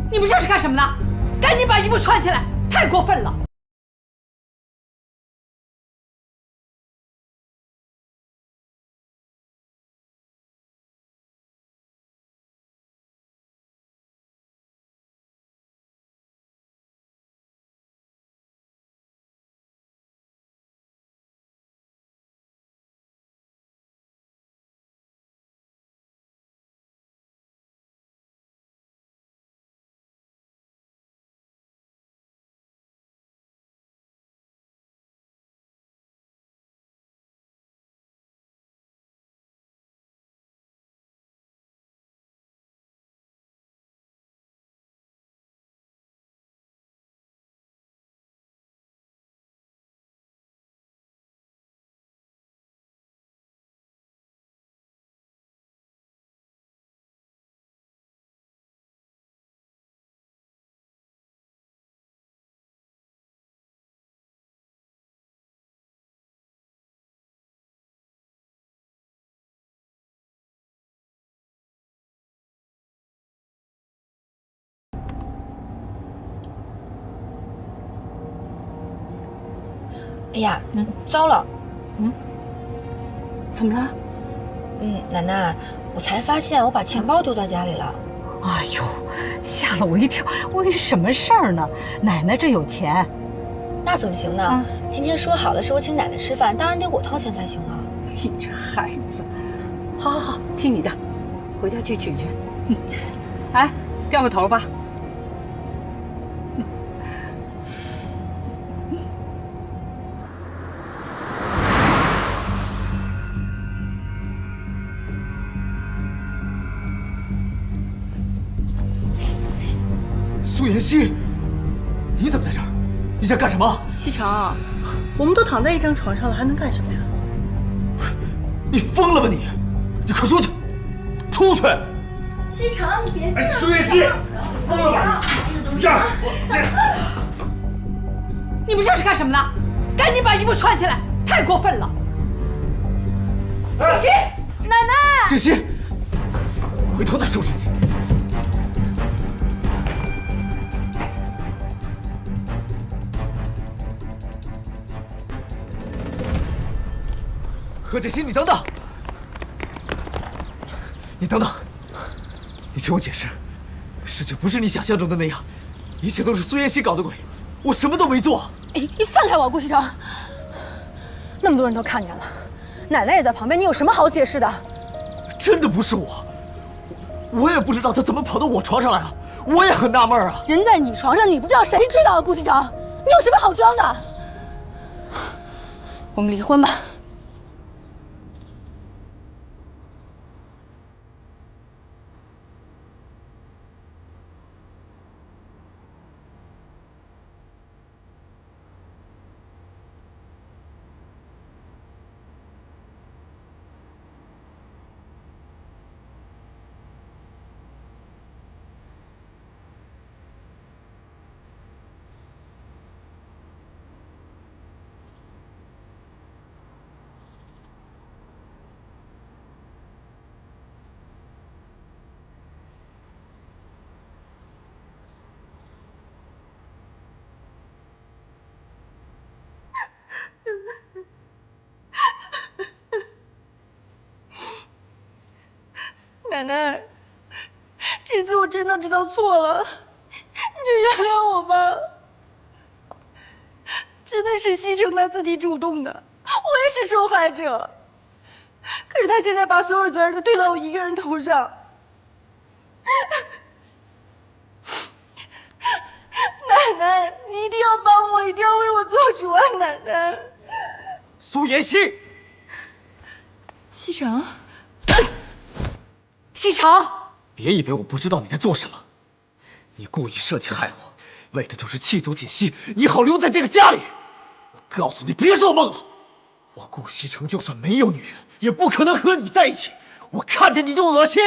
你们这是干什么呢？赶紧把衣服穿起来！太过分了！哎呀，糟了，怎么了？奶奶，我才发现我把钱包丢在家里了。哎呦，吓了我一跳！我以为什么事儿呢？奶奶这有钱。那怎么行呢？今天说好了是我请奶奶吃饭，当然得我掏钱才行啊。你这孩子，好好好，听你的，回家去取去。哎，掉个头吧。苏妍希，你怎么在这儿？你想干什么？西城，我们都躺在一张床上了，还能干什么呀？不是，你疯了吧你？你快出去！出去！西城，你别这样！苏妍希，疯了吧你？呀！你们这是干什么呢？赶紧把衣服穿起来！太过分了！建熙，奶奶，建熙，回头再收拾你。何建新，你等等！你等等！你听我解释，事情不是你想象中的那样，一切都是苏妍希搞的鬼，我什么都没做。哎，你放开我，顾西城！那么多人都看见了，奶奶也在旁边，你有什么好解释的？真的不是我也不知道他怎么跑到我床上来了，我也很纳闷啊。人在你床上，你不知道谁知道啊？顾西城，你有什么好装的？我们离婚吧。奶奶，这次我真的知道错了，你就原谅我吧。真的是西城他自己主动的，我也是受害者。可是他现在把所有责任都推到我一个人头上。奶奶，你一定要帮我，一定要为我做主啊！奶奶，苏妍希，西城，西城，别以为我不知道你在做什么，你故意设计害我，为的就是气走锦溪，你好留在这个家里。我告诉你，别做梦了！我顾西城就算没有女人，也不可能和你在一起。我看着你就恶心。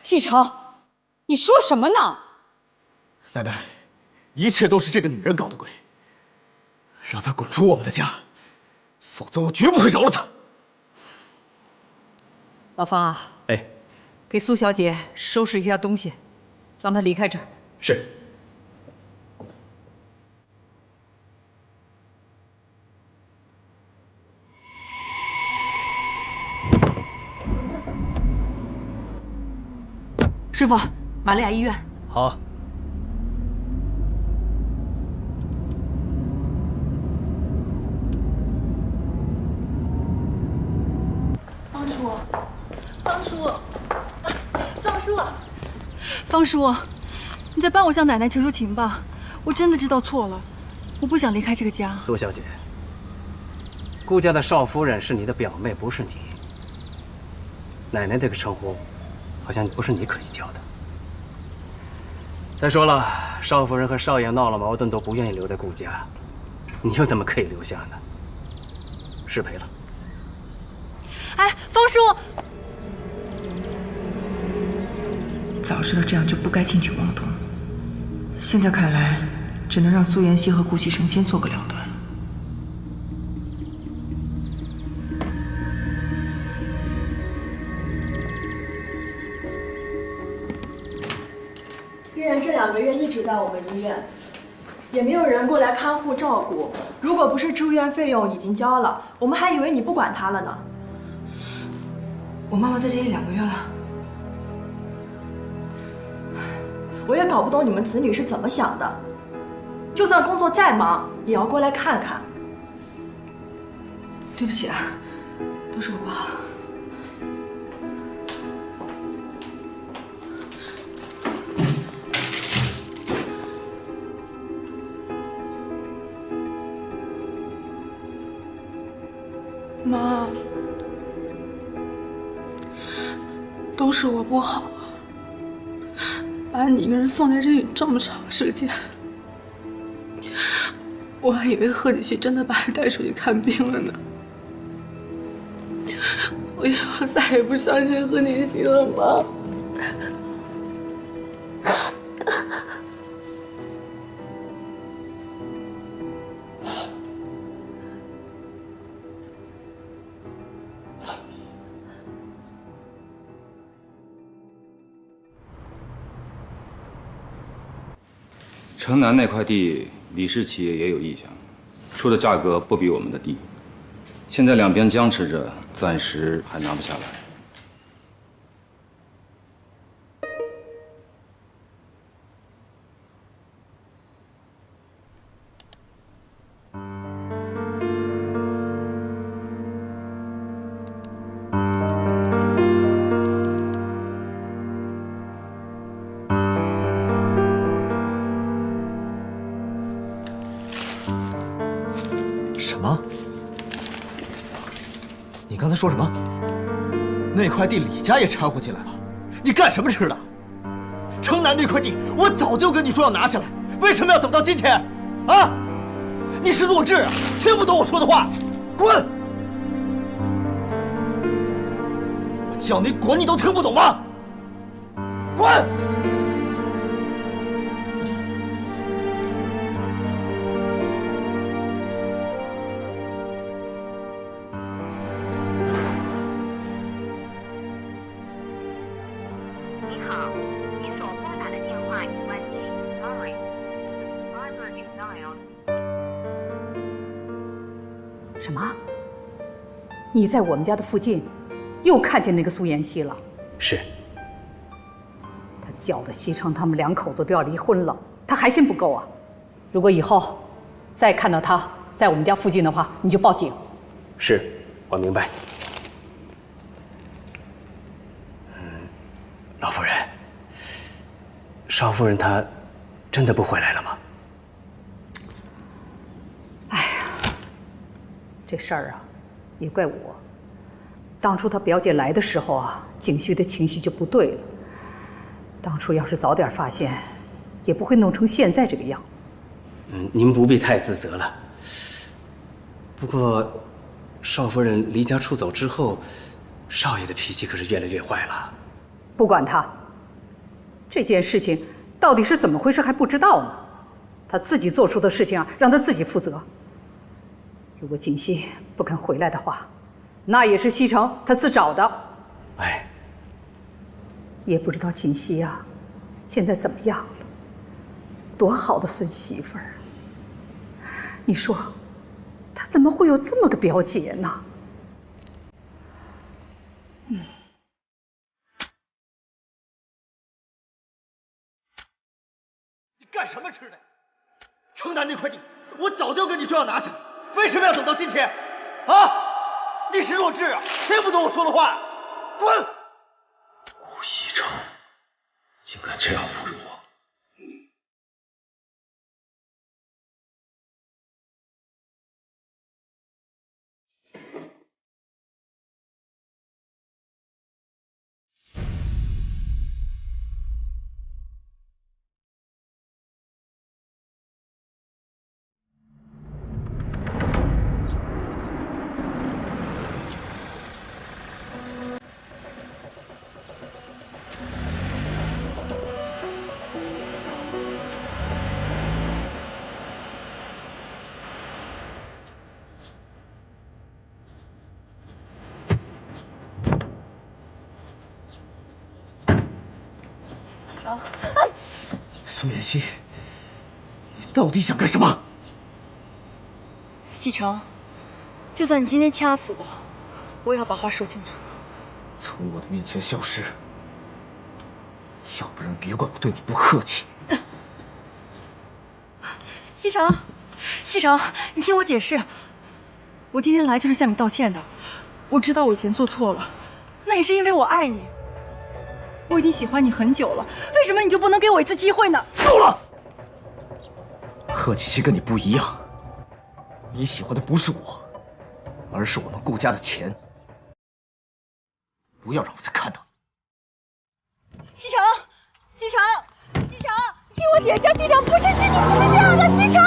西城，你说什么呢？奶奶，一切都是这个女人搞的鬼，让她滚出我们的家，否则我绝不会饶了她。老方啊，哎，给苏小姐收拾一下东西，让她离开这儿。是。师傅，玛利亚医院。好。方叔，方叔，方叔，方叔，你再帮我向奶奶求求情吧！我真的知道错了，我不想离开这个家。苏小姐，顾家的少夫人是你的表妹，不是你。奶奶这个称呼，好像不是你可以叫的。再说了，少夫人和少爷闹了矛盾，都不愿意留在顾家，你又怎么可以留下呢？失陪了。哎，方叔，早知道这样就不该轻举妄动。现在看来，只能让苏妍希和顾西城先做个了断了。病人这2个月一直在我们医院，也没有人过来看护照顾。如果不是住院费用已经交了，我们还以为你不管他了呢。我妈妈在这1、2个月了。我也搞不懂你们子女是怎么想的，就算工作再忙，也要过来看看。对不起啊，都是我不好。妈，都是我不好，把你一个人放在这里这么长时间，我还以为贺锦熙真的把你带出去看病了呢。我以后再也不相信贺锦熙了，妈。城南那块地，李氏企业也有意向，出的价格不比我们的低。现在两边僵持着，暂时还拿不下来。什么？你刚才说什么？那块地李家也掺和进来了？你干什么吃的？城南那块地，我早就跟你说要拿下来，为什么要等到今天？啊？你是弱智啊？听不懂我说的话？滚！我叫你滚，你都听不懂吗？滚！什么？你在我们家的附近又看见那个苏妍希了？是。他搅得西城他们2口子都要离婚了，他还嫌不够啊！如果以后再看到他在我们家附近的话，你就报警。是，我明白。老夫人，少夫人她真的不回来了吗？这事儿啊，也怪我。当初他表姐来的时候啊，景旭的情绪就不对了。当初要是早点发现，也不会弄成现在这个样。您不必太自责了。不过，少夫人离家出走之后，少爷的脾气可是越来越坏了。不管他，这件事情到底是怎么回事还不知道呢。他自己做出的事情啊，让他自己负责。如果锦溪不肯回来的话，那也是西城他自找的。哎，也不知道锦溪啊，现在怎么样了？多好的孙媳妇儿！你说，她怎么会有这么个表姐呢？你干什么吃的？城南那块地，我早就跟你说要拿下来，为什么要等到今天？啊！你是弱智啊，听不懂我说的话，滚！顾西城竟敢这样侮辱我！苏妍希，你到底想干什么？西城，就算你今天掐死我，我也要把话说清楚。从我的面前消失，要不然别怪我对你不客气。西城，西城，你听我解释，我今天来就是向你道歉的。我知道我以前做错了，那也是因为我爱你。我已经喜欢你很久了，为什么你就不能给我一次机会呢？够了！贺锦熙跟你不一样，你喜欢的不是我，而是我们顾家的钱。不要让我再看到你。西城，西城，西城，你听我解释，西城不是你不是这样的，西城。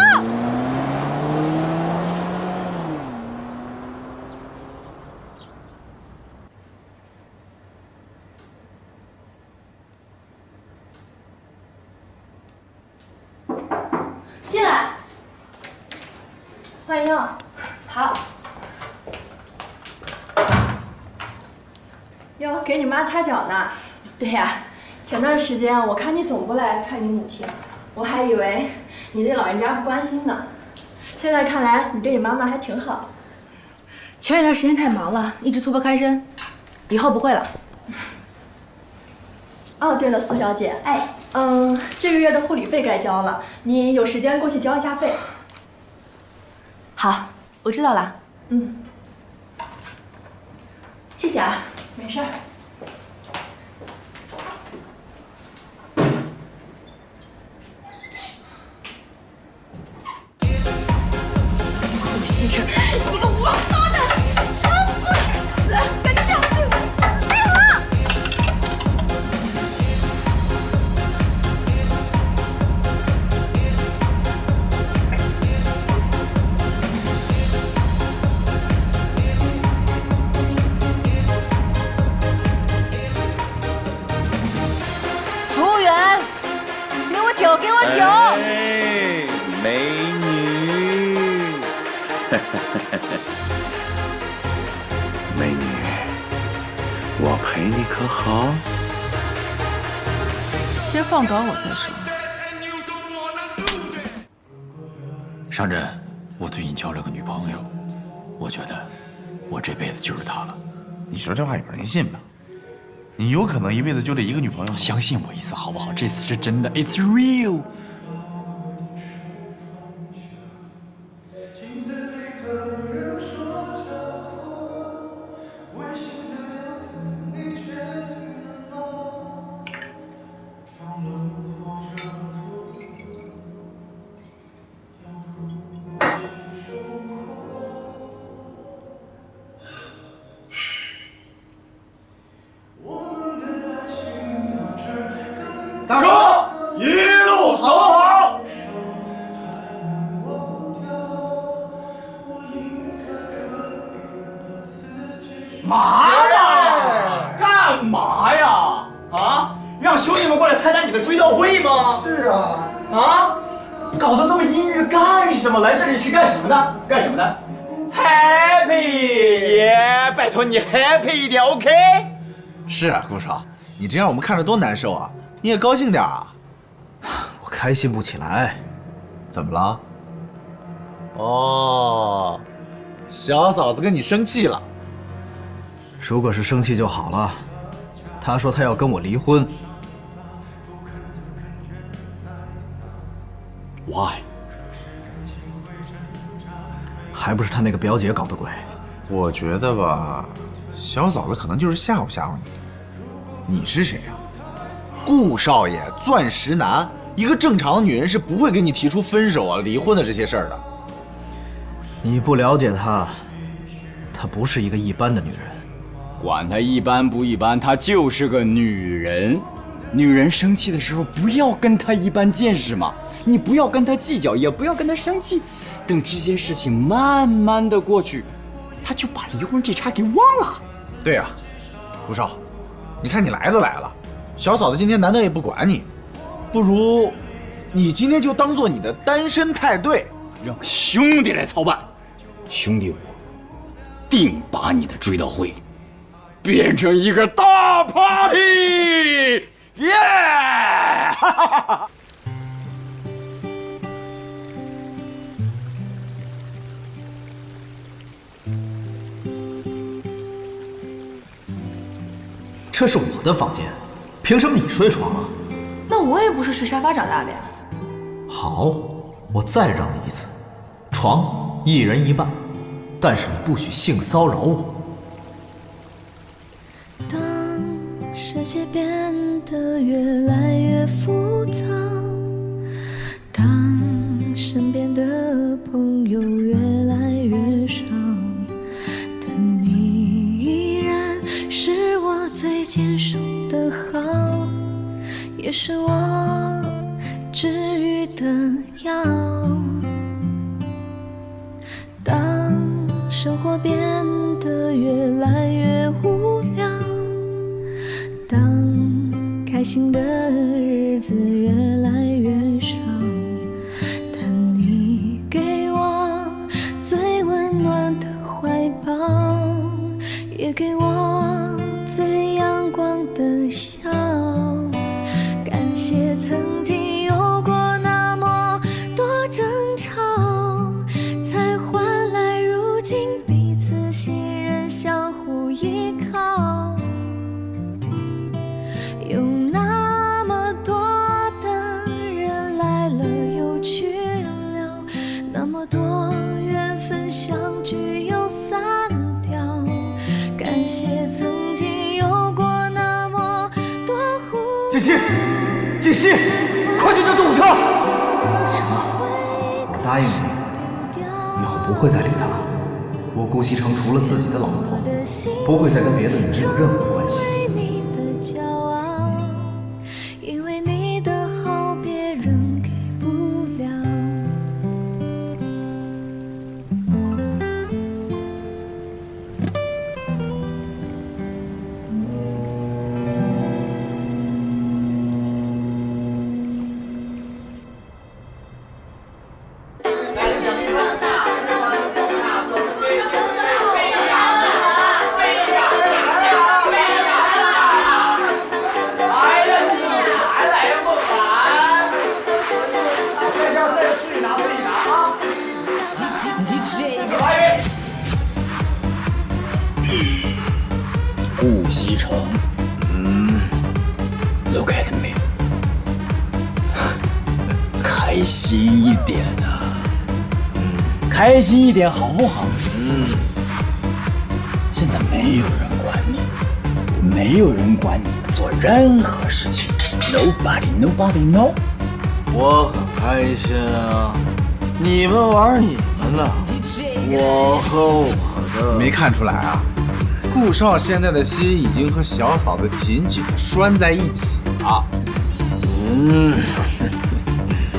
进来，欢迎。好。哟，给你妈擦脚呢。对呀，前段时间我看你总不来看你母亲，我还以为你对老人家不关心呢。现在看来你对你妈妈还挺好。前一段时间太忙了，一直脱不开身，以后不会了。哦，对了，苏小姐，这个月的护理费该交了，你有时间过去交一下费。好，我知道了。嗯，谢谢啊。没事儿。顾西城，你个王八蛋，老不死，敢这样对我，死定了！服务员，给我酒，给我酒。哎，美女，美女，我陪你可好？先放倒我再说。上阵，我最近交了个女朋友，我觉得我这辈子就是她了。你说这话有人信吗？你有可能一辈子就这一个女朋友？相信我一次好不好？这次是真的 ，It's real。大叔，一路走好。嘛呀？干嘛呀？啊？让兄弟们过来参加你的追悼会吗？是啊。啊？搞得这么阴郁干什么？来这里是干什么的？干什么的 ？Happy 耶！拜托你 happy 一点 ，OK？是啊，顾少，你这样我们看着多难受啊！你也高兴点啊！我开心不起来。怎么了？哦，小嫂子跟你生气了。如果是生气就好了。她说她要跟我离婚。Why？ 还不是她那个表姐搞的鬼。我觉得吧，小嫂子可能就是吓唬吓唬你。你是谁呀？顾少爷，钻石男，一个正常的女人是不会跟你提出分手啊、离婚的这些事儿的。你不了解她，她不是一个一般的女人。管她一般不一般，她就是个女人。女人生气的时候，不要跟她一般见识嘛，你不要跟她计较，也不要跟她生气，等这件事情慢慢的过去，她就把离婚这茬给忘了。对呀，顾少，你看你来都来了，小嫂子今天难得也不管你，不如你今天就当做你的单身派对，让兄弟来操办。兄弟我定把你的追悼会变成一个大 party， 耶！这是我的房间，凭什么你睡床啊？那我也不是睡沙发长大的呀。好，我再让你一次，床一人一半，但是你不许性骚扰我。当世界变得越来越复杂，当身边的朋友越来越少，但你依然是我最坚守的好，也是我治愈的药。当生活变得越来越无聊，当开心的日子越来越少，但你给我最温暖的怀抱，也给我最阳光的笑。感谢曾经有过那么多争吵，才换来如今彼此信任，相互依靠。有那么多的人来了又去了，那么多缘分相聚又散掉。感谢曾经有过那么多呼锦溪，锦溪，快去叫救护车！行了，我答应你，以后不会再理他。我顾西城除了自己的老婆，不会再跟别的女人有任何关系。骄傲，因为你的好别人给不了。顾西城，look at me， 开心一点啊，开心一点好不好？现在没有人管你，没有人管你做任何事情 ，nobody know。我很开心啊，你们玩你们的，我和我的。没看出来啊？顾少现在的心已经和小嫂子紧紧地拴在一起了。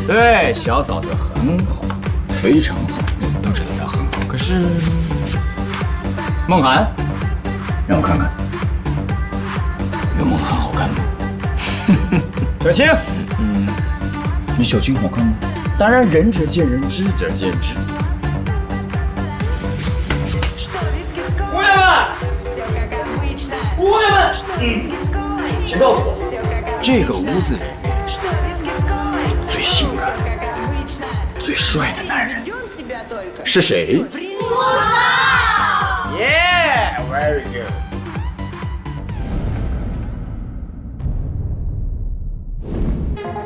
对，小嫂子很好，非常好，我们都知道她很好。可是，梦涵，让我看看，有梦涵好看吗？小青，你小青好看吗？当然，仁者见仁，智者见智。姑娘们，姑娘们，前请告诉我，这个屋子里最性感、最帅的男人是谁？耶 ，very good。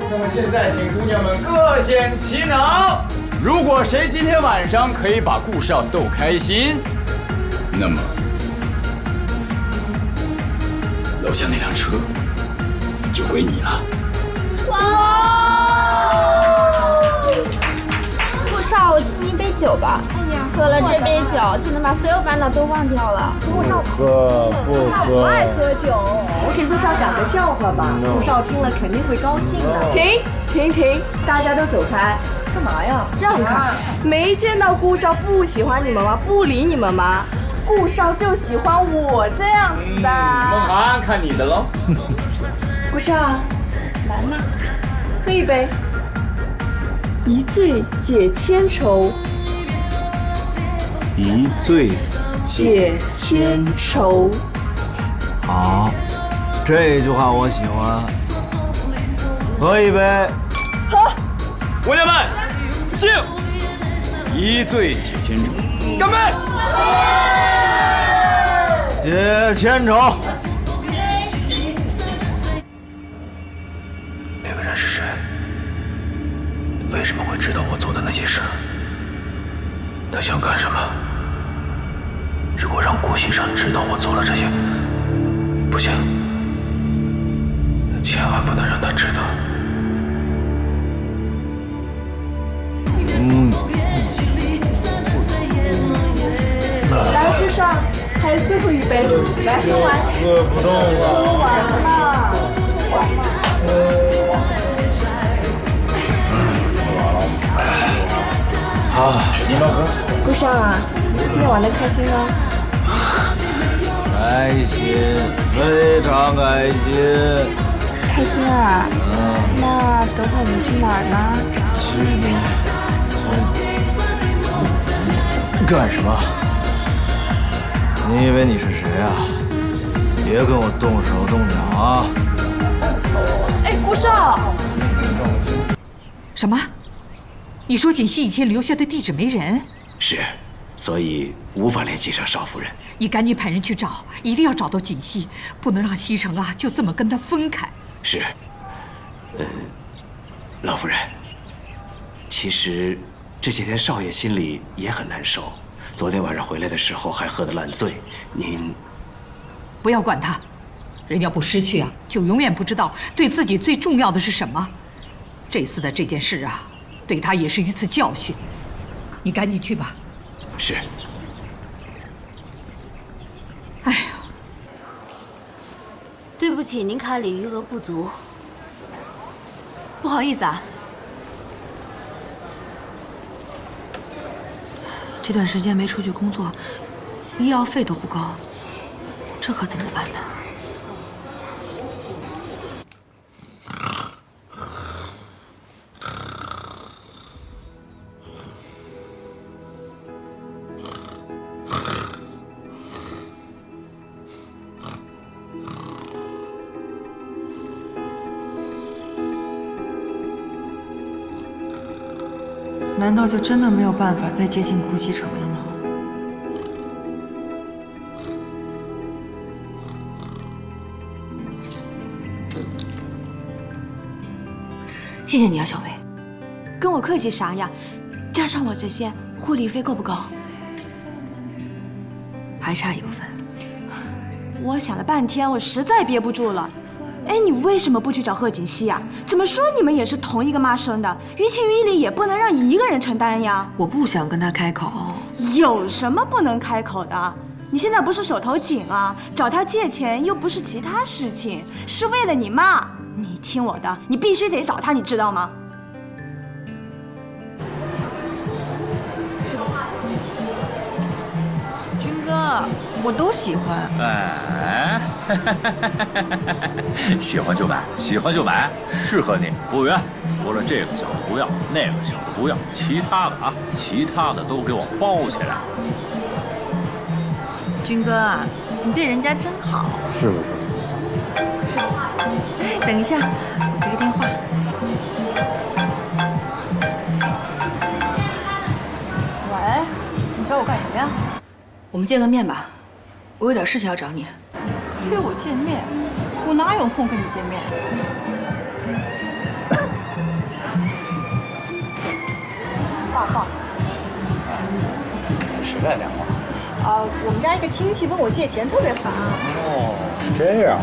那么现在，请姑娘们各显其能。如果谁今天晚上可以把顾少逗开心，那么楼下那辆车就归你了。顾少，我敬你一杯酒吧。哎呀，喝了这杯酒就能把所有烦恼都忘掉了。顾少不喝。不爱喝酒，我给顾少讲个笑话吧，顾少听了肯定会高兴的。停，大家都走开，干嘛呀？让开！没见到顾少不喜欢你们吗？不理你们吗？顾少就喜欢我这样子的。梦涵，看你的喽。顾少，来嘛，喝一杯。一醉解千愁，一醉解千愁。好，这句话我喜欢。喝一杯。喝。姑娘们，敬！一醉解千愁，干杯！解千愁。那个人是谁？为什么会知道我做的那些事？他想干什么？如果让顾西城知道我做了这些，不行，千万不能让他知道。来，顾少，还有最后一杯，来喝完。喝不动了。喝完了。好，你们喝。顾少啊，今天玩的开心吗？开心，非常开心。开心啊！那等会儿我们去哪儿呢？去你干什么？你以为你是谁啊？别跟我动手动脚啊！哎，顾少。什么？你说锦溪以前留下的地址没人？是，所以无法联系上邵夫人。你赶紧派人去找，一定要找到锦溪，不能让西城啊就这么跟他分开。是，老夫人，其实这些天少爷心里也很难受。昨天晚上回来的时候还喝得烂醉，您不要管他，人要不失去啊，就永远不知道对自己最重要的是什么。这次的这件事啊，对他也是一次教训。你赶紧去吧。是。哎呀，对不起，您卡里余额不足。不好意思啊。这段时间没出去工作，医药费都不高，这可怎么办呢？难道就真的没有办法再接近顾西城了吗？谢谢你啊，小薇。跟我客气啥呀？加上我这些护理费够不够？还差1部分。我想了半天，我实在憋不住了。哎，你为什么不去找贺锦熙呀？怎么说你们也是同一个妈生的，于情于理也不能让一个人承担呀。我不想跟他开口。有什么不能开口的？你现在不是手头紧啊，找他借钱又不是其他事情，是为了你妈。你听我的，你必须得找他，你知道吗？军哥，我都喜欢。哎，喜欢就买，喜欢就买，适合你。服务员，除了这个小的不要，那个小的不要，其他的啊，其他的都给我包起来。军哥，你对人家真好。是不是？等一下，我接个电话。喂，你找我干什么呀？我们见个面吧，我有点事情要找你。约我见面？我哪有空跟你见面？爸。谁来电话？我们家一个亲戚问我借钱，特别烦。哦，是这样。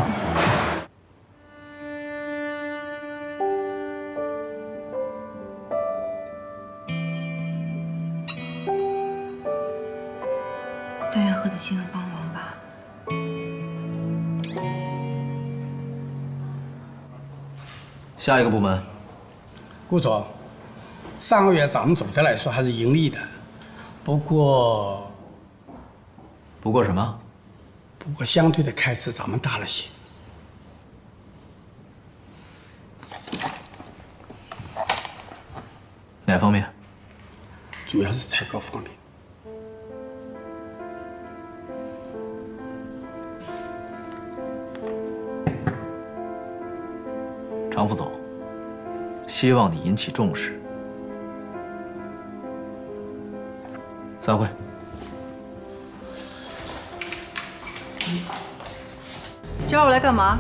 但愿贺子熙能帮忙吧。下一个部门，顾总，上个月咱们总的来说还是盈利的，不过什么？不过相对的开支咱们大了些。哪方面？主要是采购方面。常副总，希望你引起重视。散会。找我来干嘛？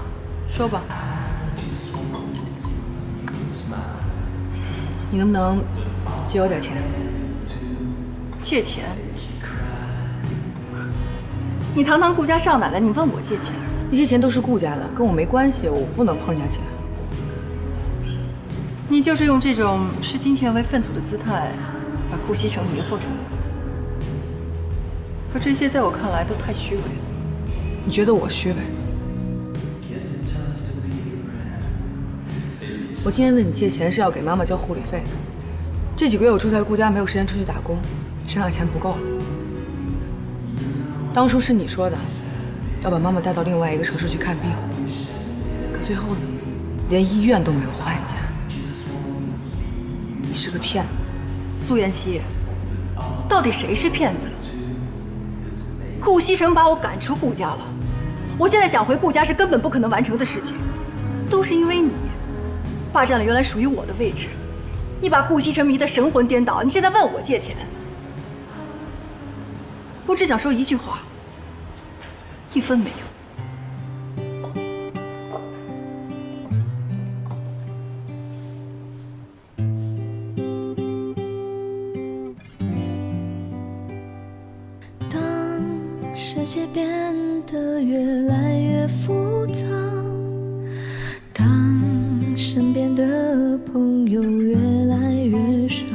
说吧。你能不能借我点钱？借钱？你堂堂顾家少奶奶，你问我借钱？那些钱都是顾家的，跟我没关系，我不能碰人家钱。你就是用这种视金钱为粪土的姿态，把顾西城迷惑住了。可这些在我看来都太虚伪了。你觉得我虚伪？我今天问你借钱是要给妈妈交护理费的。这几个月我住在顾家，没有时间出去打工，身上钱不够了。当初是你说的，要把妈妈带到另外一个城市去看病，可最后呢，连医院都没有换一家。你是个骗子，苏妍希，到底谁是骗子？顾西城把我赶出顾家了，我现在想回顾家是根本不可能完成的事情，都是因为你霸占了原来属于我的位置，你把顾西城迷得神魂颠倒，你现在问我借钱，我只想说一句话，一分没有。世界变得越来越复杂，当身边的朋友越来越少，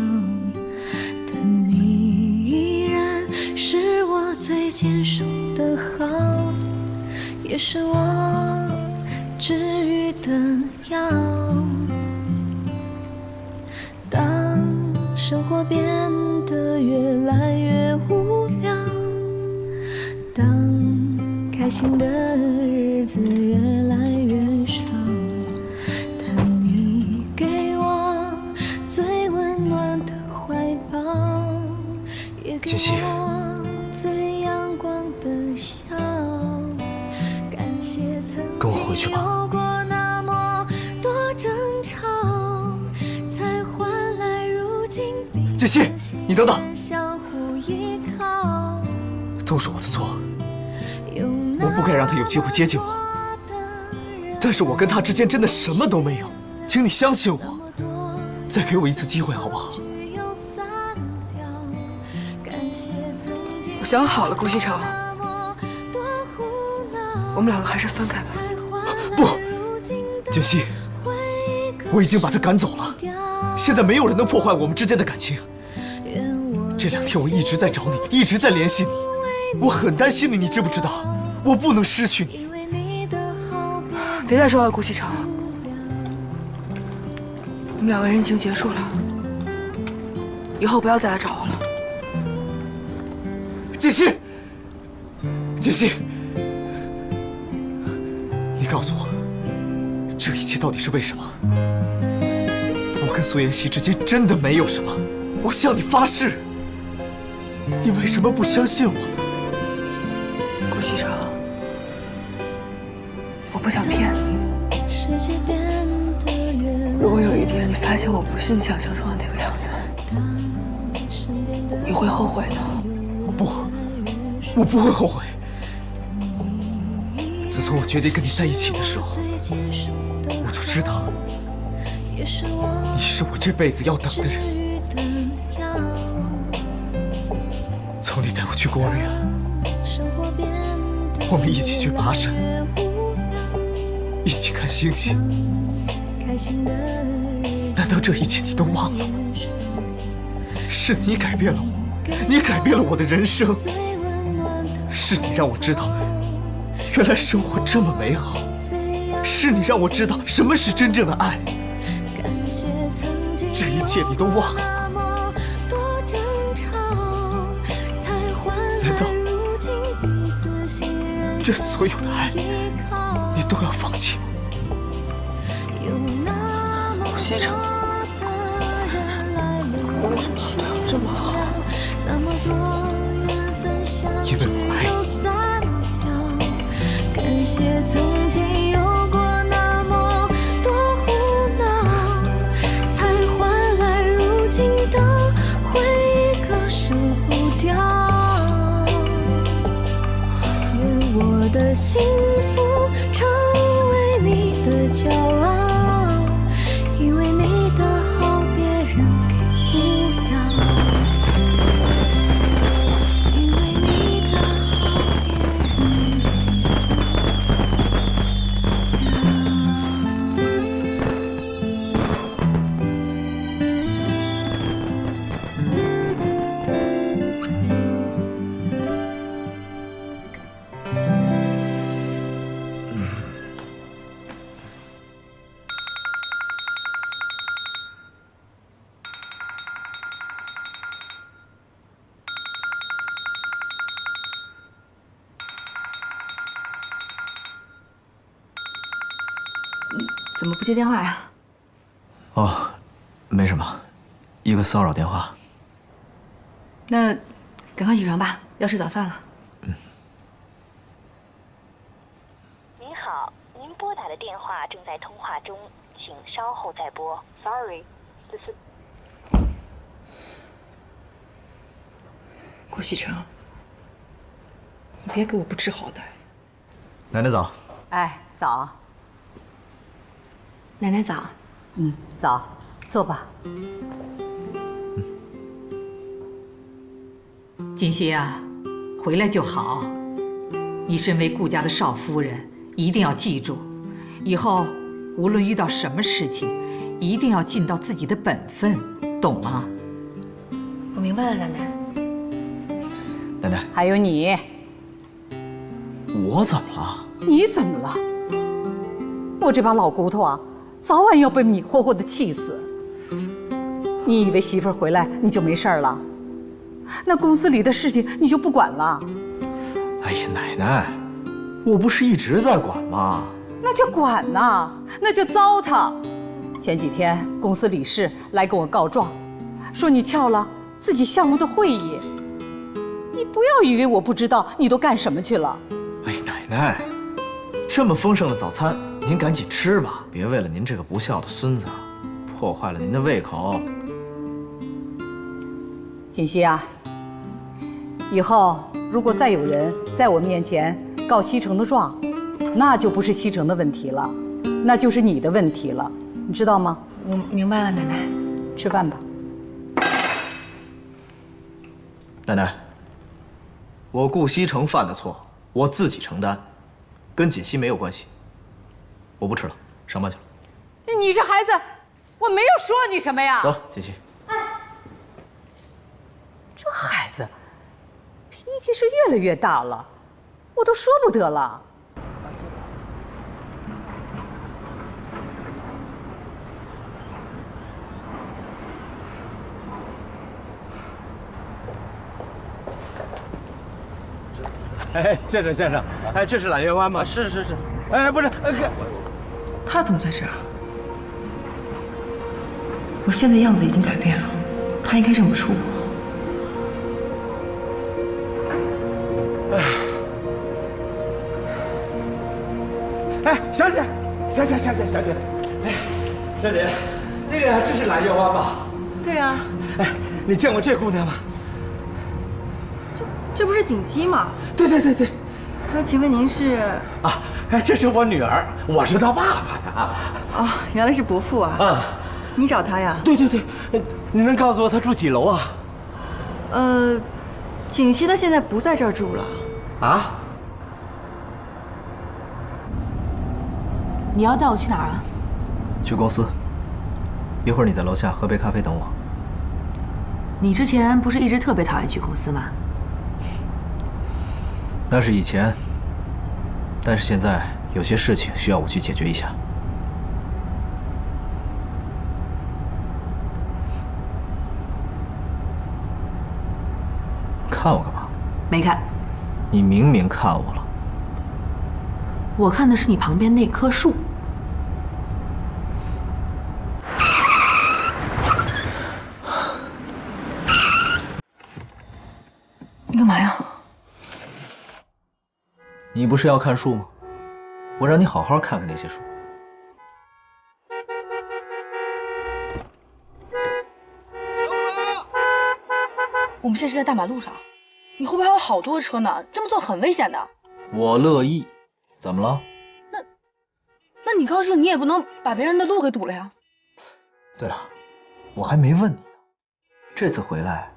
但你依然是我最坚守的好，也是我治愈的药。当生活变得越来越无聊，当开心的日子越来越少，但你给我最温暖的怀抱，也给我最阳光的笑。感谢曾经有过那么多争吵，才换来如今杰西，你等等，相互依靠。都是我的错，我不该让他有机会接近我。但是我跟他之间真的什么都没有，请你相信我，再给我一次机会好不好？我想好了，顾西城，我们两个还是分开吧。不，杰西，我已经把他赶走了，现在没有人能破坏我们之间的感情。这2天我一直在找你，一直在联系你，我很担心你，你知不知道？我不能失去你。别再说了，顾西城，我们2个人已经结束了，以后不要再来找我了。杰西，杰西，你告诉我，这一切到底是为什么？我跟苏妍希之间真的没有什么，我向你发誓。你为什么不相信我？顾西城，我不想骗你。世界变如果有一天你发现我不是你想象中的那个样子，你会后悔的。我不会后悔。自从我决定跟你在一起的时候，我就知道你是我这辈子要等的人。从你带我去孤儿院，我们一起去爬山，一起看星星，难道这一切你都忘了？是你改变了我，你改变了我的人生，是你让我知道原来生活这么美好，是你让我知道什么是真正的爱。这一切你都忘了？难道这所有的爱你都要放弃吗？顾西城，我为什么要对我这么好？因为我爱你。感谢曾经有过那么多胡闹，才换来如今的回忆，可舍不掉。愿我的幸福成为你的骄傲，因为你的好别人给不了，因为你的好别人怎么不接电话呀？哦，没什么，一个骚扰电话。那赶快起床吧，要吃早饭了。您好，您拨打的电话正在通话中，请稍后再拨。Sorry， 这是。顾西城，你别给我不知好歹。奶奶早。哎，早。奶奶早。早，坐吧。锦溪啊，回来就好。你身为顾家的少夫人，一定要记住，以后无论遇到什么事情，一定要尽到自己的本分，懂吗？我明白了，奶奶。奶奶，还有你，我怎么了？你怎么了？我这把老骨头啊，早晚要被你活活的气死。你以为媳妇儿回来你就没事儿了？那公司里的事情你就不管了？哎呀，奶奶，我不是一直在管吗？那就管呐，那就糟蹋。前几天公司理事来跟我告状，说你撬了自己项目的会议。你不要以为我不知道你都干什么去了。哎，奶奶，这么丰盛的早餐，您赶紧吃吧，别为了您这个不孝的孙子，破坏了您的胃口。锦溪啊，以后如果再有人在我面前告西城的状，那就不是西城的问题了，那就是你的问题了，你知道吗？我明白了，奶奶。吃饭吧。奶奶，我顾西城犯的错，我自己承担，跟锦溪没有关系。我不吃了，上班去了。你这孩子，我没有说你什么呀。走，锦溪。这孩子脾气是越来越大了，我都说不得了。哎，先生，哎，这是揽月湾吗？是。哎，不是，他怎么在这儿？我现在样子已经改变了，他应该认不出我。哎，小姐，哎，小姐，这是蓝月湾吧？对啊。哎，你见过这姑娘吗？这不是锦溪吗？对。那请问您是？啊，这是我女儿，我是她爸爸呀。啊，原来是伯父啊。嗯，你找他呀？对，你能告诉我他住几楼啊？锦溪他现在不在这儿住了。啊？你要带我去哪儿啊？去公司。一会儿你在楼下喝杯咖啡等我。你之前不是一直特别讨厌去公司吗？那是以前，但是现在有些事情需要我去解决一下。看我干嘛？没看。你明明看我了。我看的是你旁边那棵树。你干嘛呀？你不是要看树吗？我让你好好看看那些树。我们现在是在大马路上，你后边还有好多车呢，这么做很危险的。我乐意。怎么了？那你高兴，你也不能把别人的路给堵了呀。对了，我还没问你呢，这次回来，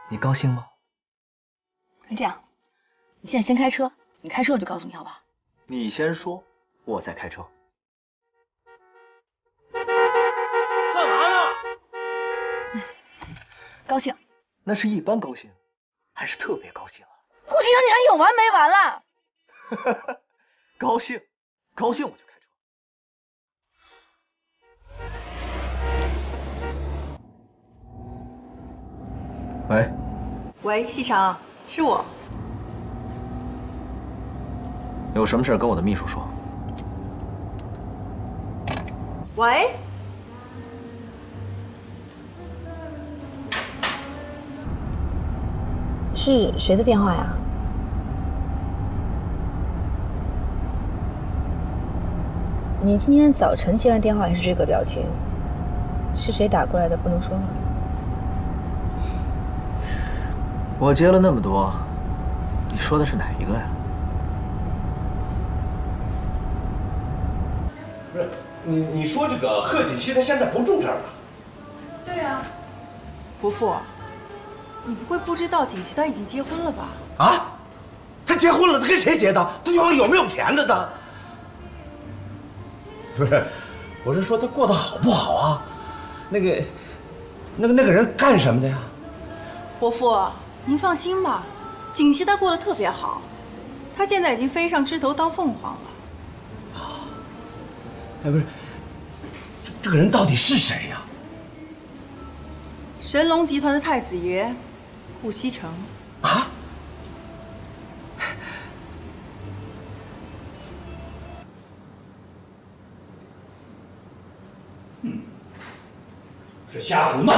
你高兴吗？那这样，你现在先开车，你开车我就告诉你好吧？你先说，我再开车。干嘛呢？高兴。那是一般高兴，还是特别高兴啊？顾先生，你还有完没完了？高兴，高兴我就开车。喂。喂，西城，是我。有什么事跟我的秘书说。喂。是谁的电话呀？你今天早晨接完电话还是这个表情？是谁打过来的？不能说吗？我接了那么多，你说的是哪一个呀？不是，你说这个贺锦熙他现在不住这儿了？对啊。伯父，你不会不知道锦溪他已经结婚了吧？啊？他结婚了？他跟谁结的？他对方有没有钱的呢？不是，我是说他过得好不好啊？那个人干什么的呀？伯父，您放心吧，锦溪他过得特别好，他现在已经飞上枝头当凤凰了。啊，哎，不是，这个人到底是谁呀？神龙集团的太子爷，顾西城。啊？是瞎胡闹！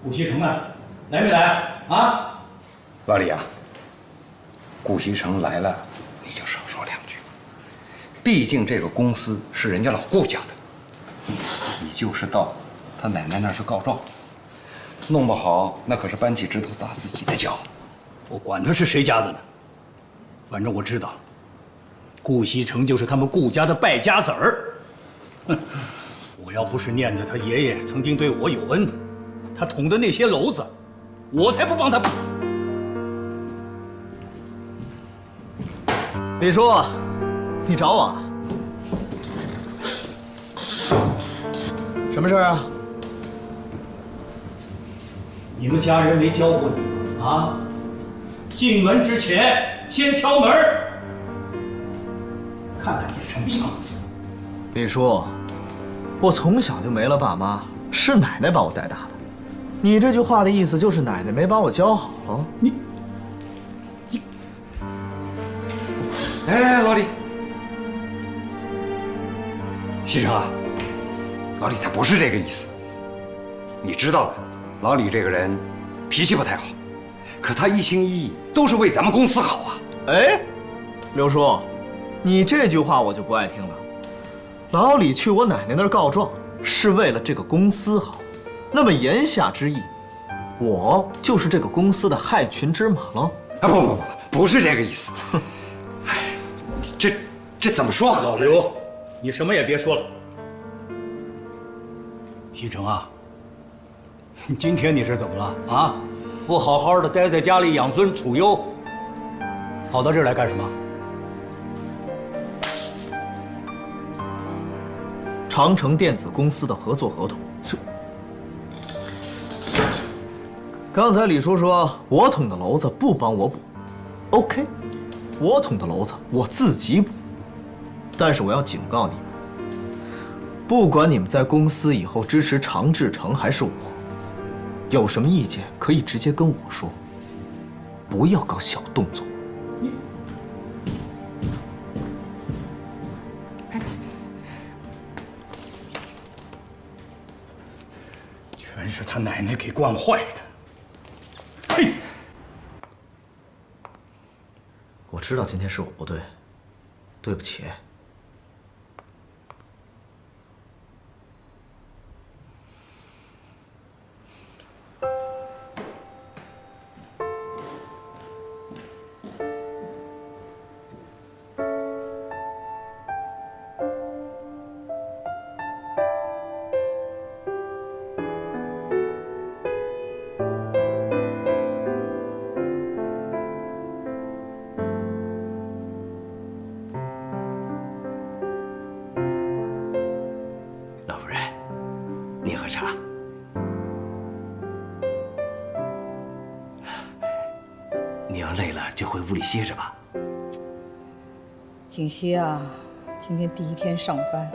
顾西城呢？来没来啊？老李啊，顾西城来了，你就少说两句。毕竟这个公司是人家老顾家的，你就是到他奶奶那儿去告状，弄不好那可是搬起石头砸自己的脚。我管他是谁家的呢，反正我知道，顾西城就是他们顾家的败家子儿。哼！我要不是念着他爷爷曾经对我有恩，他捅的那些篓子，我才不帮他补。李叔，你找我？什么事啊？你们家人没教过你吗？啊，进门之前先敲门，看看你什么样子。李叔，我从小就没了爸妈，是奶奶把我带大的。你这句话的意思就是奶奶没把我教好了？哎，老李，西城啊，老李他不是这个意思。你知道的，老李这个人脾气不太好，可他一心一意都是为咱们公司好啊。哎，刘叔，你这句话我就不爱听了。老李去我奶奶那儿告状，是为了这个公司好。那么言下之意，我就是这个公司的害群之马了？啊，不是这个意思。这怎么说好？老刘，你什么也别说了。西城啊，今天你是怎么了啊？不好好的待在家里养尊处优，跑到这儿来干什么？长城电子公司的合作合同是。刚才李叔说我捅的娄子不帮我补 ，OK， 我捅的娄子我自己补。但是我要警告你们，不管你们在公司以后支持常志成还是我，有什么意见可以直接跟我说，不要搞小动作。全是他奶奶给惯坏的。嘿，我知道今天是我不对，对不起。老夫人，您喝茶。你要累了就回屋里歇着吧。锦溪啊，今天第一天上班，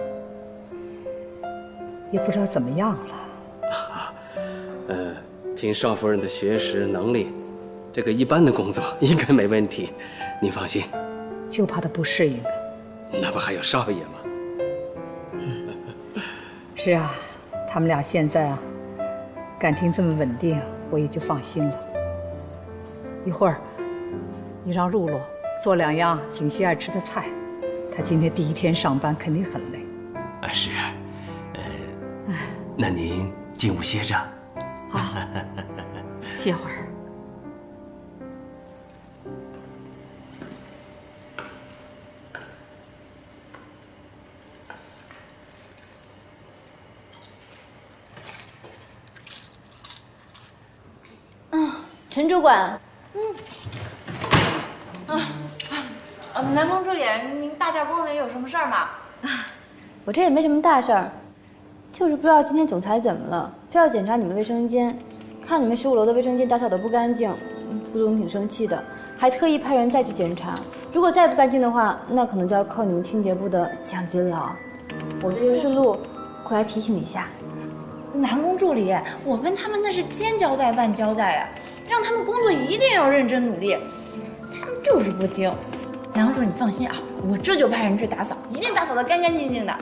也不知道怎么样了。凭少夫人的学识能力，这个一般的工作应该没问题，您放心。就怕她不适应。那不还有少爷吗？是啊，他们俩现在啊，感情这么稳定，我也就放心了。一会儿，你让露露做2样锦溪爱吃的菜，她今天第一天上班肯定很累。啊，是，那您进屋歇着。好，歇会儿。陈主管，南宫助理，您大驾光临，有什么事儿吗？我这也没什么大事儿，就是不知道今天总裁怎么了，非要检查你们卫生间，看你们15楼的卫生间打扫的不干净，副总挺生气的，还特意派人再去检查。如果再不干净的话，那可能就要扣你们清洁部的奖金了。我这就顺路过来提醒你一下。南宫助理，我跟他们那是千交代万交代呀，让他们工作一定要认真努力，他们就是不听。南宫助理，你放心啊，我这就派人去打扫，一定打扫得干干净净的。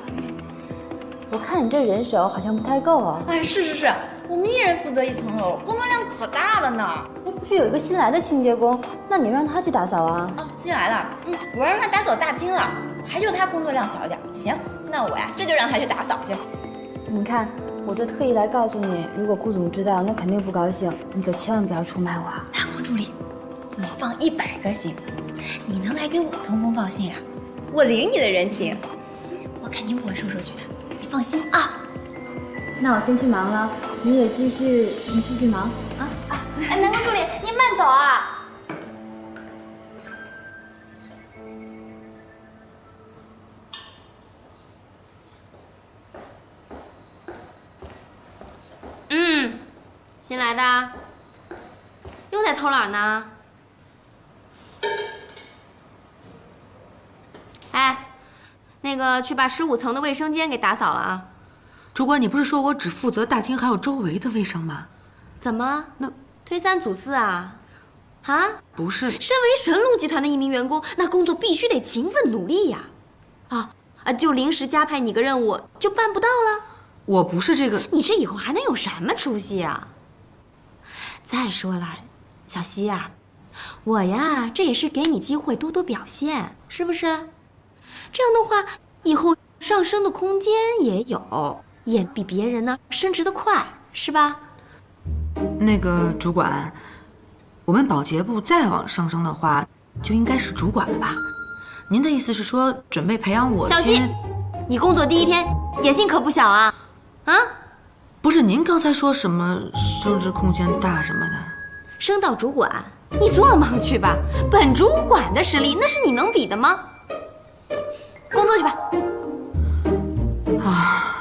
我看你这人手好像不太够啊。哎，是，我们1人负责1层楼，工作量可大了呢。那不是有一个新来的清洁工，那你让他去打扫啊？哦，新来了，我让他打扫大厅了，还就他工作量小一点。行，那我呀这就让他去打扫去。你看。我这特意来告诉你，如果顾总知道，那肯定不高兴，你可千万不要出卖我。南宫助理，你放100个心，你能来给我通风报信啊，我领你的人情，我肯定不会说出去的，你放心啊。那我先去忙了，你也继续忙啊。哎，南宫助理，您慢走啊。新来的，又在偷懒呢。哎，那个去把15层的卫生间给打扫了啊。主管，你不是说我只负责大厅还有周围的卫生吗？怎么？那推3阻4啊？啊？不是。身为神龙集团的一名员工，那工作必须得勤奋努力呀。就临时加派你个任务，就办不到了。我不是这个。你这以后还能有什么出息啊？再说了，小希啊，我呀，这也是给你机会多多表现，是不是？这样的话，以后上升的空间也有，也比别人呢升职的快，是吧？那个主管，我们保洁部再往上升的话，就应该是主管了吧？您的意思是说，准备培养我？小希，你工作第一天，野心可不小啊！啊？不是您刚才说什么升职空间大什么的？升到主管，你做梦去吧！本主管的实力，那是你能比的吗？工作去吧。啊，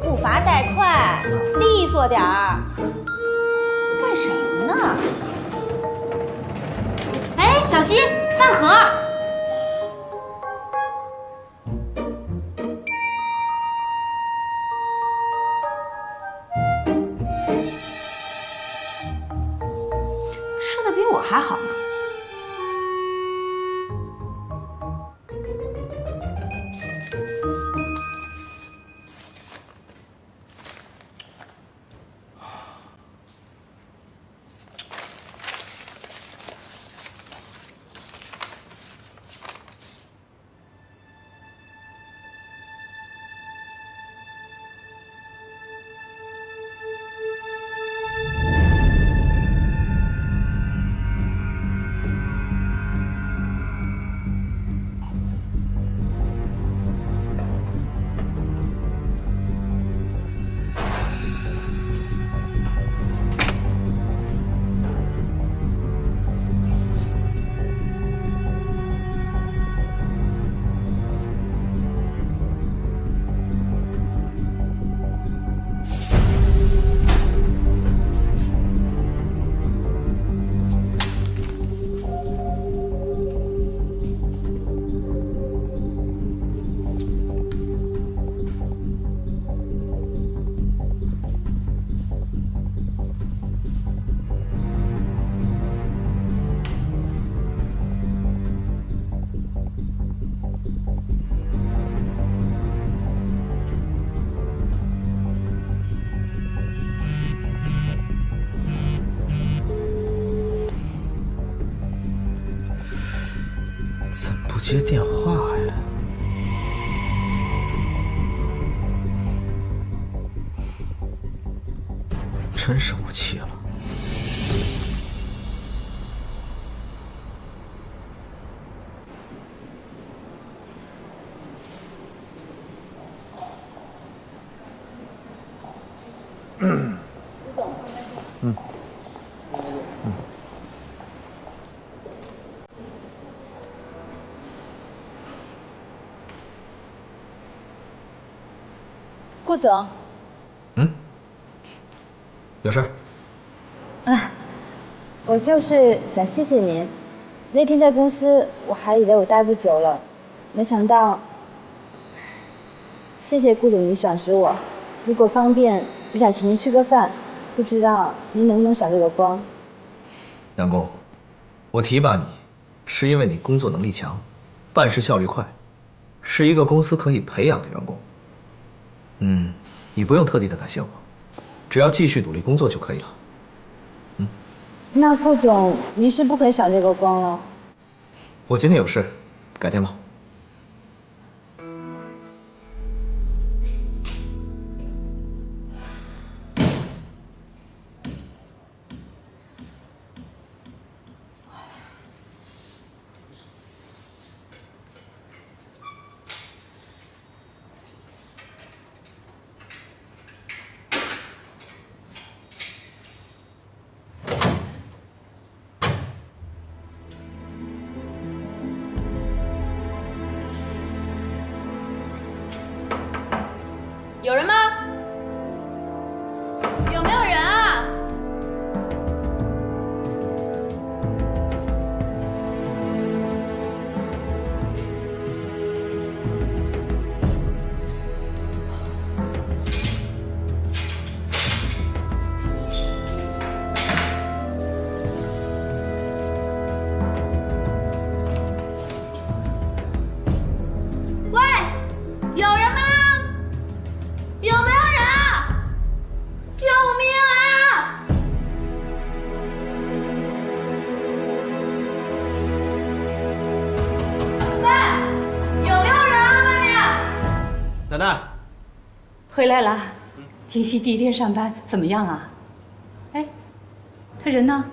步伐带快，利索点儿。干什么呢？哎，小希，饭盒。吃的比我还好呢。怎么不接电话呀？真生我气了。顾总，有事儿？我就是想谢谢您。那天在公司，我还以为我待不久了，没想到。谢谢顾总您赏识我，如果方便，我想请您吃个饭，不知道您能不能赏这个光？杨工，我提拔你，是因为你工作能力强，办事效率快，是一个公司可以培养的员工。你不用特地的感谢我，只要继续努力工作就可以了。那顾总，您是不肯赏这个光了？我今天有事，改天吧。有人吗？有没有人啊？喂，有人吗？有吗？奶奶，回来了。锦溪第一天上班怎么样啊？哎，他人呢？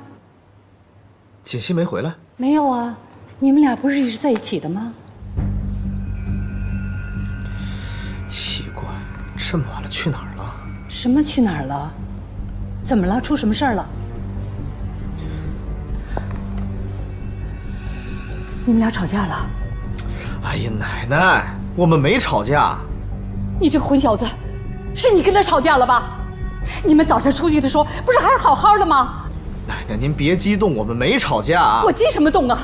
锦溪没回来。没有啊，你们俩不是一直在一起的吗？奇怪，这么晚了去哪儿了？什么去哪儿了？怎么了？出什么事儿了？你们俩吵架了？哎呀，奶奶，我们没吵架。你这个混小子，是你跟他吵架了吧？你们早晨出去的时候不是还是好好的吗？奶奶，您别激动，我们没吵架。我激什么动啊？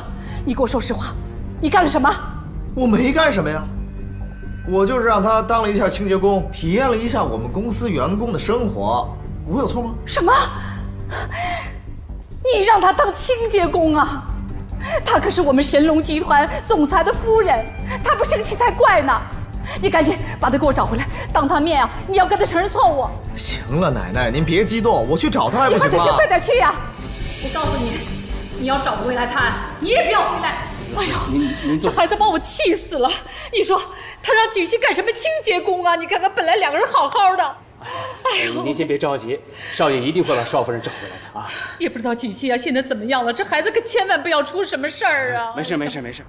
你给我说实话，你干了什么？我没干什么呀，我就是让他当了一下清洁工，体验了一下我们公司员工的生活，我有错吗？什么？你让他当清洁工啊？他可是我们神龙集团总裁的夫人，他不生气才怪呢！你赶紧把他给我找回来，当他面啊，你要跟他承认错误。行了，奶奶，您别激动，我去找他还不行吗？你快点去，快点去呀！我告诉你，你要找不回来他，你也不要回来。哎呦，您这孩子把我气死了！你说他让锦溪干什么清洁工啊？你看看，本来两个人好好的。哎呦，您先别着急，少爷一定会把少夫人找回来的啊！也不知道锦溪啊现在怎么样了，这孩子可千万不要出什么事儿啊！没事没事没事。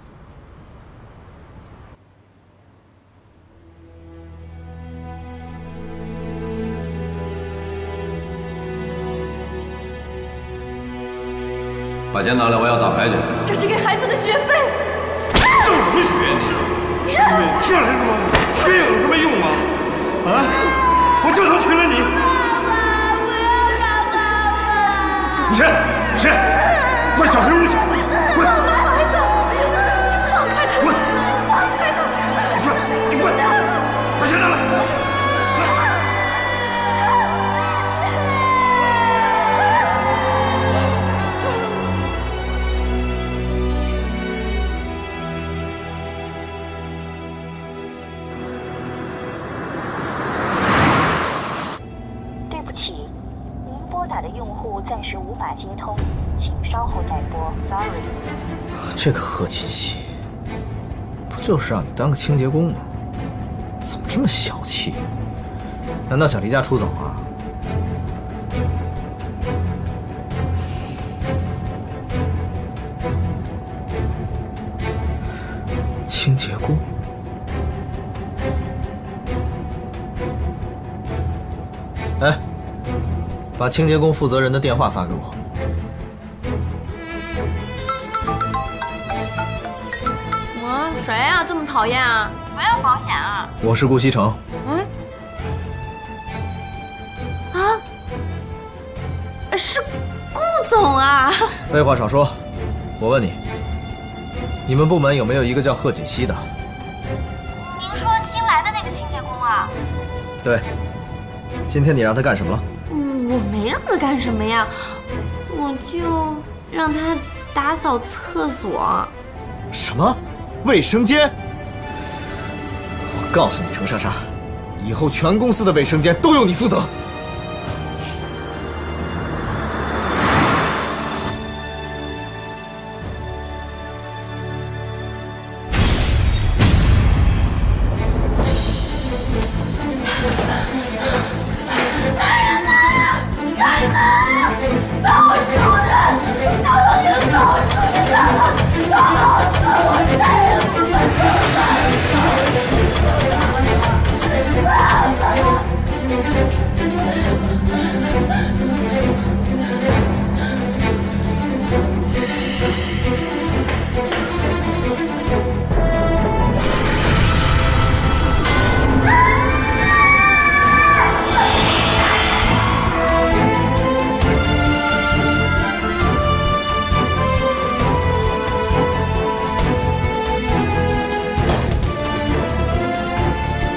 把钱拿来，我要打牌去。这是给孩子的学费。挣什么学呀你？学费是什么？学有什么用啊？啊！我就说娶了你。爸爸，不要让爸爸。你谁？你谁？快小黑屋去！滚！孩子，放开他！滚！放开他！你滚！把钱拿来！暂时无法接通，请稍后再拨。Sorry。这个贺锦溪，不就是让你当个清洁工吗？怎么这么小气？难道想离家出走啊？清洁工？哎。把清洁工负责人的电话发给我。谁呀？这么讨厌啊？不要保险啊？我是顾西城。是顾总啊。废话少说，我问你，你们部门有没有一个叫贺锦溪的？您说新来的那个清洁工啊？对。今天你让他干什么了？我没让他干什么呀，我就让他打扫厕所。什么？卫生间？我告诉你，程莎莎，以后全公司的卫生间都由你负责。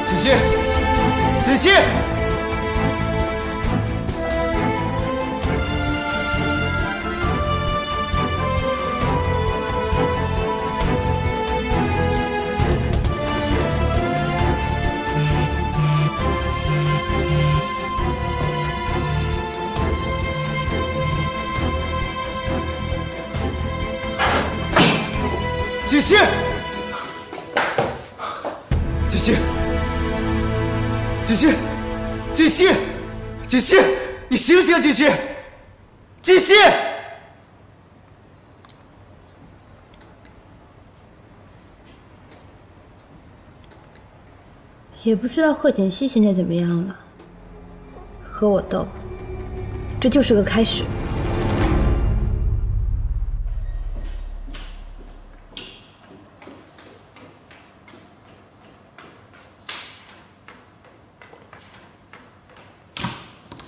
锦溪，锦溪，锦溪。锦溪，锦溪，锦溪，你醒醒，锦溪，锦溪！也不知道贺锦熙现在怎么样了，和我斗，这就是个开始。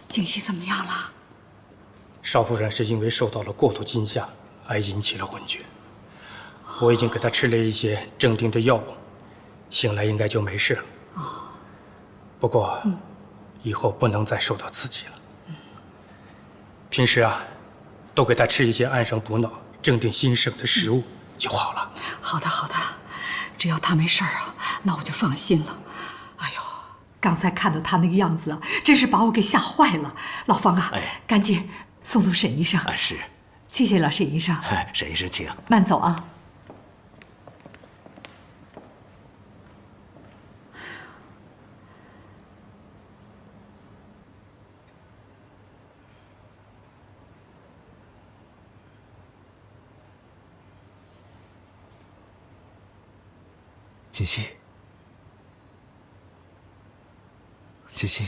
锦溪怎么样了？少夫人是因为受到了过度惊吓而引起了昏厥，我已经给她吃了一些镇定的药物，醒来应该就没事了。不过，以后不能再受到刺激了。平时啊，多给她吃一些安神补脑、镇定心神的食物就好了。好的，好的，只要他没事儿啊，那我就放心了。哎呦，刚才看到他那个样子啊，真是把我给吓坏了。老方啊，赶紧送沈医生。是，谢谢了，沈医生。沈医生请。慢走啊。锦溪，锦溪，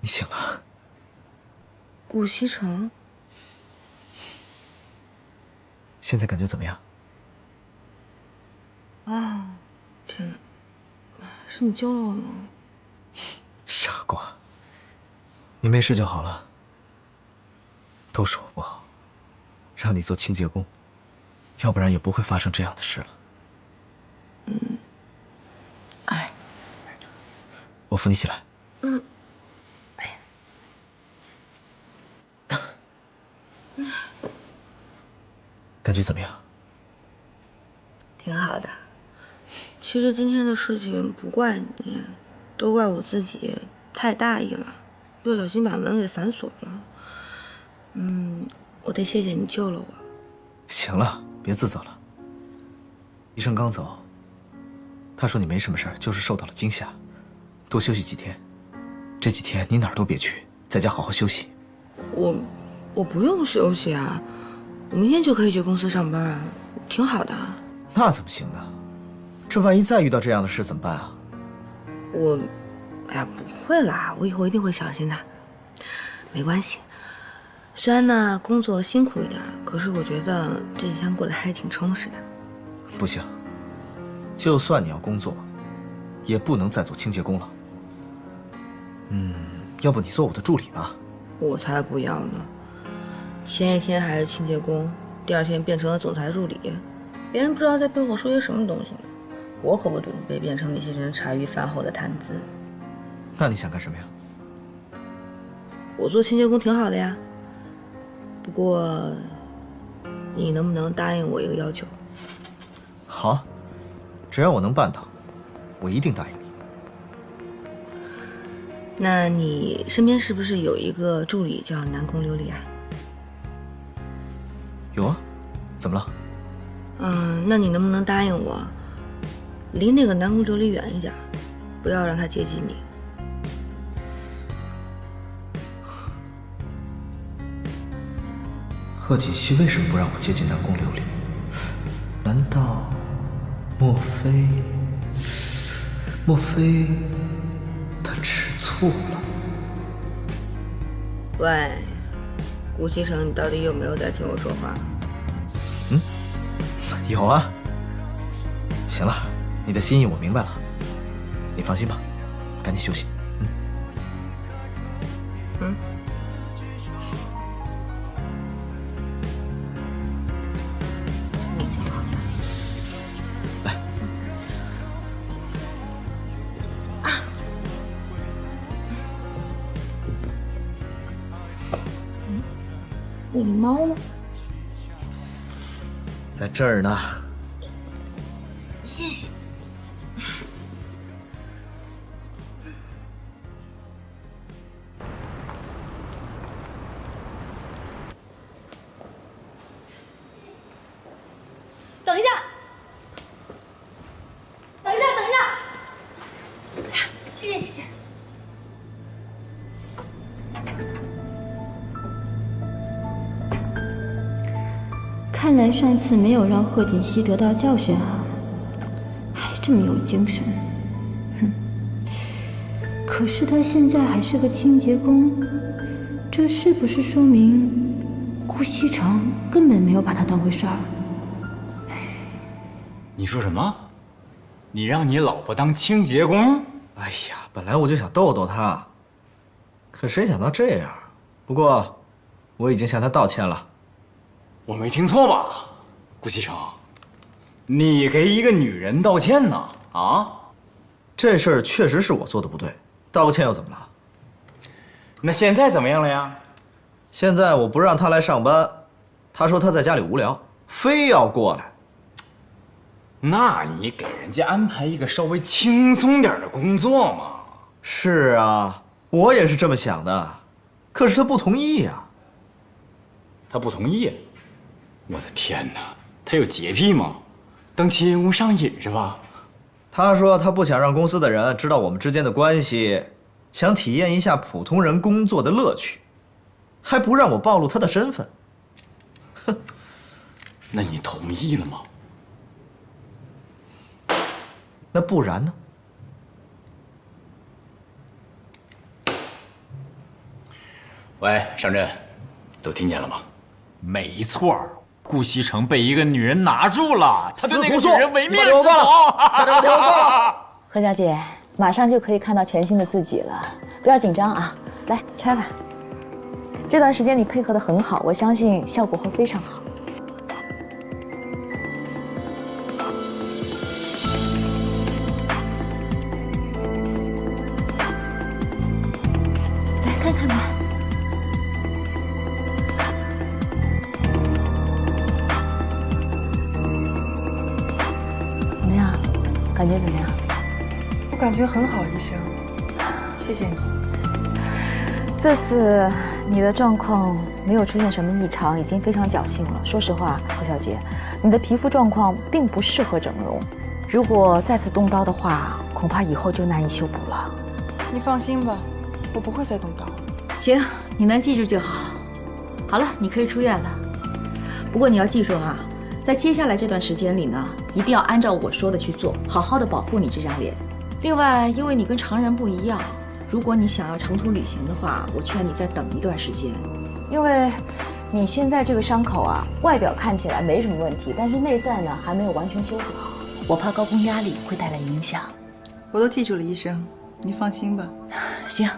你醒了。顾西城，现在感觉怎么样？啊，天哪，是你救了我吗？傻瓜，你没事就好了。都是我不好，让你做清洁工，要不然也不会发生这样的事了。哎，我扶你起来。感觉怎么样？挺好的。其实今天的事情不怪你，都怪我自己太大意了，不小心把门给反锁了。我得谢谢你救了我。行了，别自责了。医生刚走，他说你没什么事儿，就是受到了惊吓，多休息几天。这几天你哪儿都别去，在家好好休息。我不用休息啊，我明天就可以去公司上班啊，挺好的。那怎么行呢？这万一再遇到这样的事怎么办啊？哎呀，不会啦，我以后一定会小心的。没关系，虽然呢工作辛苦一点，可是我觉得这几天过得还是挺充实的。不行，就算你要工作，也不能再做清洁工了。要不你做我的助理吧？我才不要呢！前一天还是清洁工，第二天变成了总裁助理，别人不知道在背后说些什么东西呢。我可不准备变成那些人茶余饭后的谈资。那你想干什么呀？我做清洁工挺好的呀，不过你能不能答应我一个要求？好，只要我能办到，我一定答应你。那你身边是不是有一个助理叫南宫琉璃啊？有啊，怎么了？那你能不能答应我，离那个南宫琉璃远一点，不要让他接近你？贺锦熙为什么不让我接近南宫琉璃？难道，莫非他吃醋了？喂，顾西城，你到底有没有在听我说话？有啊。行了，你的心意我明白了，你放心吧，赶紧休息。我的猫呢？在这儿呢。谢谢。等一下，等一下，等一下！看来上次没有让贺锦熙得到教训啊，还这么有精神。哼，可是他现在还是个清洁工，这是不是说明顾西城根本没有把他当回事儿？你说什么？你让你老婆当清洁工？哎呀，本来我就想逗逗她，可谁想到这样。不过，我已经向她道歉了。我没听错吧，顾西城？你给一个女人道歉呢？啊？这事儿确实是我做的不对，道个歉又怎么了？那现在怎么样了呀？现在我不让她来上班，她说她在家里无聊，非要过来。那你给人家安排一个稍微轻松点的工作嘛。是啊，我也是这么想的，可是他不同意呀。他不同意？我的天哪，他有洁癖吗？当清洁工上瘾是吧？他说他不想让公司的人知道我们之间的关系，想体验一下普通人工作的乐趣，还不让我暴露他的身份。哼，那你同意了吗？那不然呢？喂，上阵，都听见了吗？没错，顾西城被一个女人拿住了，他对那个女人唯命是从。何小姐，马上就可以看到全新的自己了，不要紧张啊！来拆吧。这段时间你配合得很好，我相信效果会非常好。看看吧。怎么样？感觉怎么样？我感觉很好，医生，谢谢你。这次你的状况没有出现什么异常，已经非常侥幸了。说实话，何小姐，你的皮肤状况并不适合整容，如果再次动刀的话，恐怕以后就难以修补了。你放心吧，我不会再动刀。行，你能记住就好。好了，你可以出院了。不过你要记住啊，在接下来这段时间里呢，一定要按照我说的去做，好好的保护你这张脸。另外，因为你跟常人不一样，如果你想要长途旅行的话，我劝你再等一段时间，因为你现在这个伤口啊，外表看起来没什么问题，但是内在呢还没有完全修复好，我怕高空压力会带来影响。我都记住了，医生，你放心吧。行，